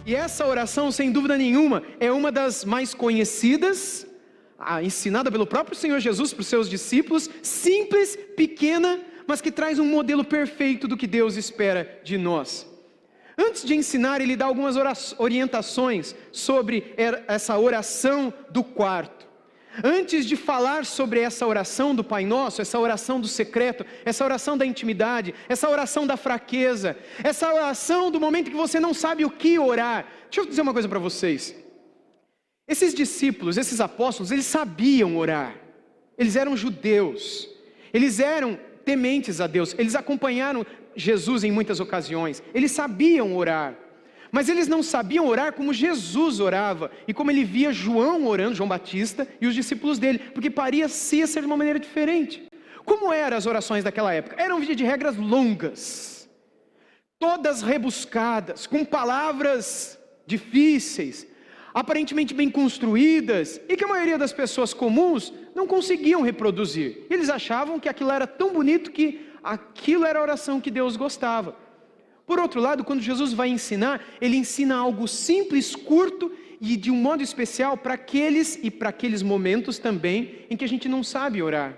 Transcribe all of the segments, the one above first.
E essa oração, sem dúvida nenhuma, é uma das mais conhecidas, ensinada pelo próprio Senhor Jesus para os seus discípulos, simples, pequena, mas que traz um modelo perfeito do que Deus espera de nós. Antes de ensinar, ele dá algumas orientações sobre essa oração do quarto. Antes de falar sobre essa oração do Pai Nosso, essa oração do secreto, essa oração da intimidade, essa oração da fraqueza, essa oração do momento que você não sabe o que orar. Deixa eu dizer uma coisa para vocês. Esses discípulos, esses apóstolos, eles sabiam orar. Eles eram judeus. Eles eram tementes a Deus. Eles acompanharam Jesus em muitas ocasiões. Eles sabiam orar. Mas eles não sabiam orar como Jesus orava, e como ele via João orando, João Batista, e os discípulos dele, porque parecia ser de uma maneira diferente. Como eram as orações daquela época? Eram via de regras longas, todas rebuscadas, com palavras difíceis, aparentemente bem construídas, e que a maioria das pessoas comuns não conseguiam reproduzir. Eles achavam que aquilo era tão bonito que aquilo era a oração que Deus gostava. Por outro lado, quando Jesus vai ensinar, ele ensina algo simples, curto e de um modo especial para aqueles momentos também em que a gente não sabe orar.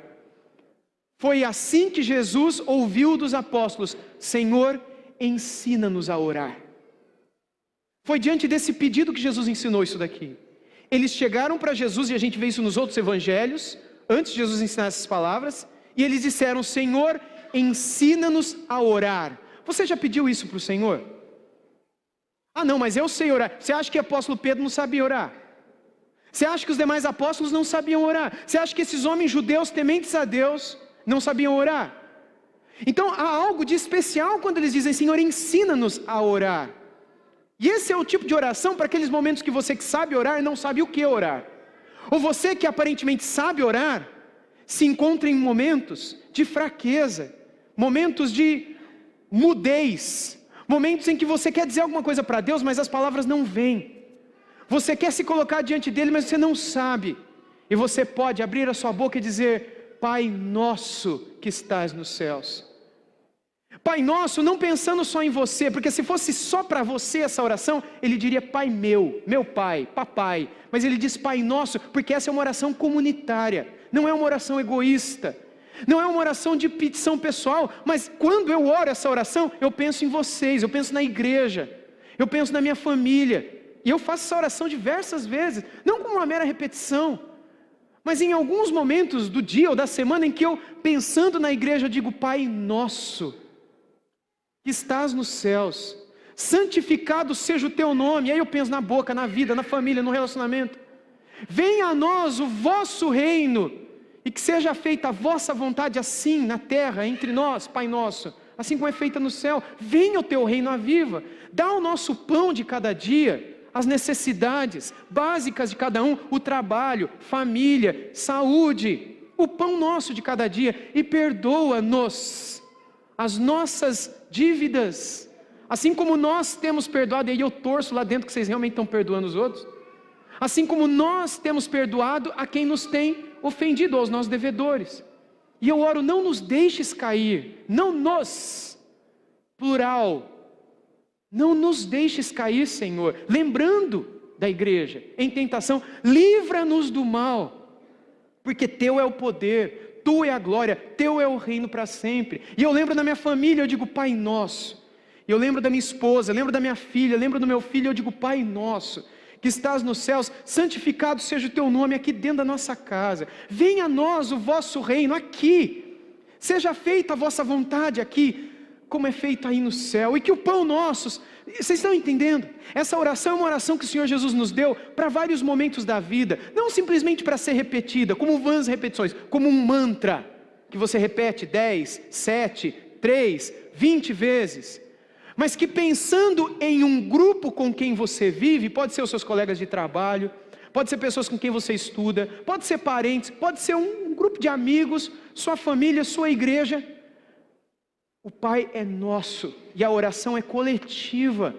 Foi assim que Jesus ouviu dos apóstolos: Senhor, ensina-nos a orar. Foi diante desse pedido que Jesus ensinou isso daqui. Eles chegaram para Jesus, e a gente vê isso nos outros evangelhos, antes de Jesus ensinar essas palavras, e eles disseram: Senhor, ensina-nos a orar. Você já pediu isso para o Senhor? Ah não, mas eu sei orar. Você acha que o apóstolo Pedro não sabia orar? Você acha que os demais apóstolos não sabiam orar? Você acha que esses homens judeus tementes a Deus não sabiam orar? Então há algo de especial quando eles dizem: Senhor, ensina-nos a orar. E esse é o tipo de oração para aqueles momentos que você que sabe orar não sabe o que orar. Ou você que aparentemente sabe orar, se encontra em momentos de fraqueza, momentos de mudez, momentos em que você quer dizer alguma coisa para Deus, mas as palavras não vêm. Você quer se colocar diante dele, mas você não sabe. E você pode abrir a sua boca e dizer: Pai nosso que estás nos céus. Pai nosso, não pensando só em você, porque se fosse só para você essa oração, ele diria Pai meu pai, papai. Mas ele diz Pai nosso, porque essa é uma oração comunitária, não é uma oração egoísta. Não é uma oração de petição pessoal, mas quando eu oro essa oração, eu penso em vocês, eu penso na igreja, eu penso na minha família, e eu faço essa oração diversas vezes, não como uma mera repetição, mas em alguns momentos do dia ou da semana em que eu, pensando na igreja, digo: Pai nosso, que estás nos céus, santificado seja o teu nome. E aí eu penso na boca, na vida, na família, no relacionamento. Venha a nós o vosso reino, e que seja feita a vossa vontade, assim na terra, entre nós, Pai nosso, assim como é feita no céu. Venha o teu reino, aviva. Dá o nosso pão de cada dia, as necessidades básicas de cada um, o trabalho, família, saúde, o pão nosso de cada dia, e perdoa-nos as nossas dívidas, assim como nós temos perdoado. E aí eu torço lá dentro que vocês realmente estão perdoando os outros. Assim como nós temos perdoado a quem nos tem ofendido, aos nossos devedores. E eu oro: não nos deixes cair, não nos, plural, não nos deixes cair, Senhor, lembrando da igreja, em tentação, livra-nos do mal, porque teu é o poder, tua é a glória, teu é o reino para sempre. E eu lembro da minha família, eu digo Pai nosso. E eu lembro da minha esposa, lembro da minha filha, lembro do meu filho, eu digo Pai nosso, que estás nos céus, santificado seja o teu nome aqui dentro da nossa casa. Venha a nós o vosso reino aqui, seja feita a vossa vontade aqui, como é feito aí no céu. E que o pão nosso, vocês estão entendendo? Essa oração é uma oração que o Senhor Jesus nos deu para vários momentos da vida, não simplesmente para ser repetida, como vãs repetições, como um mantra, que você repete 10, 7, 3, 20 vezes, mas que pensando em um grupo com quem você vive, pode ser os seus colegas de trabalho, pode ser pessoas com quem você estuda, pode ser parentes, pode ser um grupo de amigos, sua família, sua igreja. O Pai é nosso e a oração é coletiva.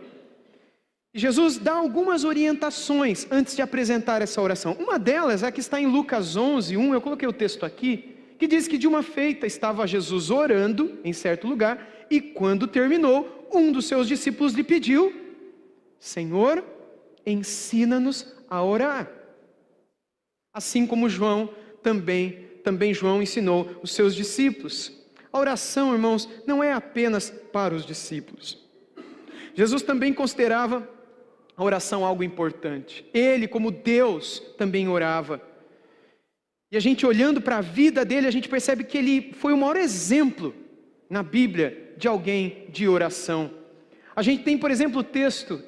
E Jesus dá algumas orientações antes de apresentar essa oração. Uma delas é que está em Lucas 11:1, eu coloquei o texto aqui, que diz que de uma feita estava Jesus orando em certo lugar, e quando terminou, um dos seus discípulos lhe pediu Senhor, ensina-nos a orar. Assim como João, também João ensinou os seus discípulos. A oração, irmãos, não é apenas para os discípulos. Jesus também considerava a oração algo importante. Ele, como Deus, também orava. E a gente olhando para a vida dele, a gente percebe que ele foi o maior exemplo na Bíblia de alguém de oração. A gente tem, por exemplo,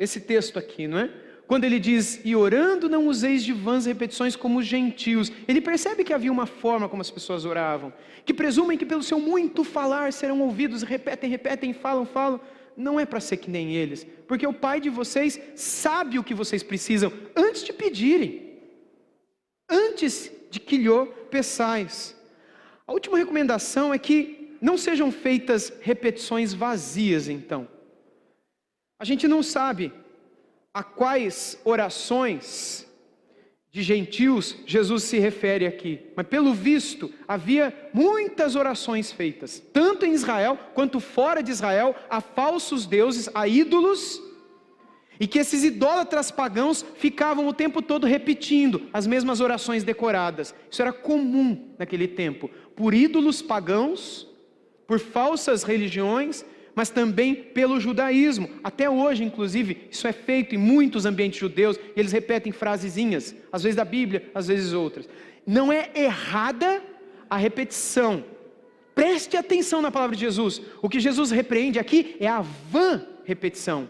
esse texto aqui, não é? Quando ele diz, e orando não useis de vãs repetições como os gentios. Ele percebe que havia uma forma como as pessoas oravam, que presumem que pelo seu muito falar serão ouvidos, repetem, falam. Não é para ser que nem eles, porque o Pai de vocês sabe o que vocês precisam antes de pedirem, antes de que lhe peçais. A última recomendação é que não sejam feitas repetições vazias, então. A gente não sabe a quais orações de gentios Jesus se refere aqui, mas pelo visto havia muitas orações feitas, tanto em Israel quanto fora de Israel, a falsos deuses, a ídolos, e que esses idólatras pagãos ficavam o tempo todo repetindo as mesmas orações decoradas. Isso era comum naquele tempo, por ídolos pagãos, por falsas religiões, mas também pelo judaísmo. Até hoje, inclusive, isso é feito em muitos ambientes judeus, e eles repetem frasezinhas, às vezes da Bíblia, às vezes outras. Não é errada a repetição. Preste atenção na palavra de Jesus. O que Jesus repreende aqui é a vã repetição.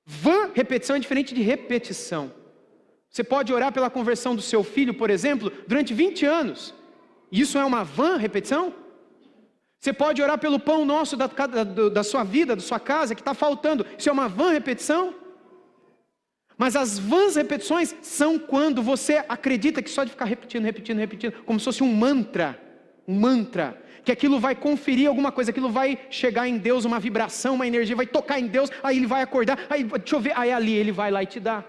Vã repetição é diferente de repetição. Você pode orar pela conversão do seu filho, por exemplo, durante 20 anos. Isso é uma vã repetição? Você pode orar pelo pão nosso da sua vida, da sua casa, que está faltando. Isso é uma vã repetição? Mas as vãs repetições são quando você acredita que só de ficar repetindo, como se fosse um mantra, que aquilo vai conferir alguma coisa, aquilo vai chegar em Deus, uma vibração, uma energia, vai tocar em Deus, aí ele vai acordar, aí deixa eu ver, aí ali ele vai lá e te dá.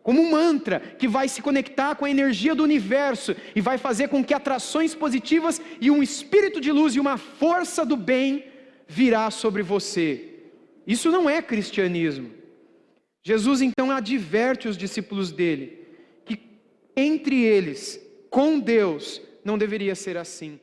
Como um mantra que vai se conectar com a energia do universo e vai fazer com que atrações positivas e um espírito de luz e uma força do bem virá sobre você. Isso não é cristianismo. Jesus então adverte os discípulos dele que entre eles, com Deus, não deveria ser assim.